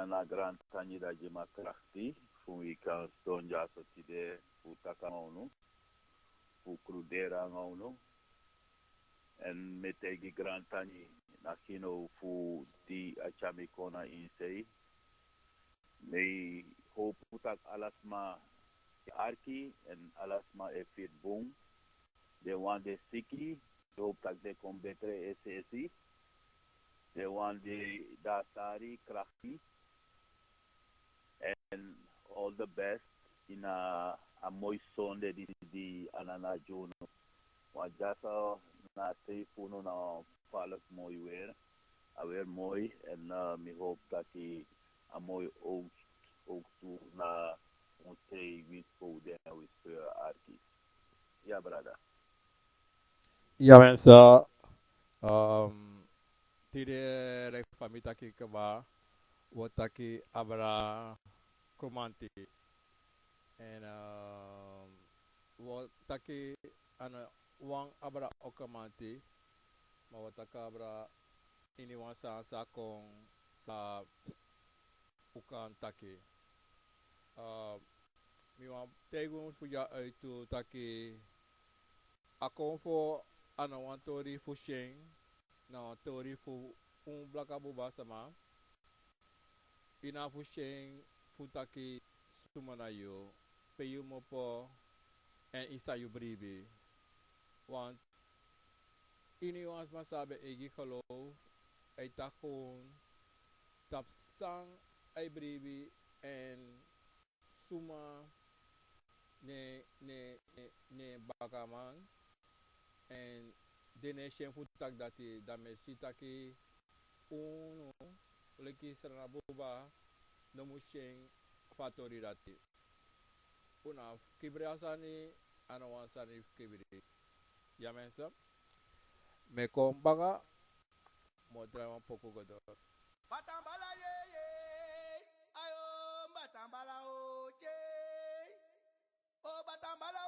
anana grand tani da jima krachti fu ika stonja so tide fu takamaunu fu crudera ngaunu en metegi grand tani nakino fu di achamikona insei mei hoputak alasma arki en alasma efit bung de wan de siki hoputak de combetre SSI de wan de dasari krachti and all the best in a mooi sonde di anana Juno. Wajasa na te puno na palak mooi weer. Awer mooi en mi hoop dat hij a mooi ook toe na onze wispo de wispo arki. Ja, brada. Ja, mensen. Tide rek pamitaki kaba. Wataki abra Kromanti. En wataki ana wang abra okamanti. Ma wataka abra ini wansa sa kong sa ukan taki. Mi wan tegun fuja itu taki akomfo ana wan tori fu sheng na tori fu blaka buba sama ina fu sheng fu taki sumana yo peyu mopo en isa yu bribi wan ini wans masabe egi geloof ay takon tap sang ay bribi en suma ne bakaman en dene shen futak dati dame sitaki uno leki serana boba no mushen fatori dati una kibri asani anawan sani kibri ya mensa me kombaga modra un poco godor Batambala ye ye, ayo batambala oche, o batambala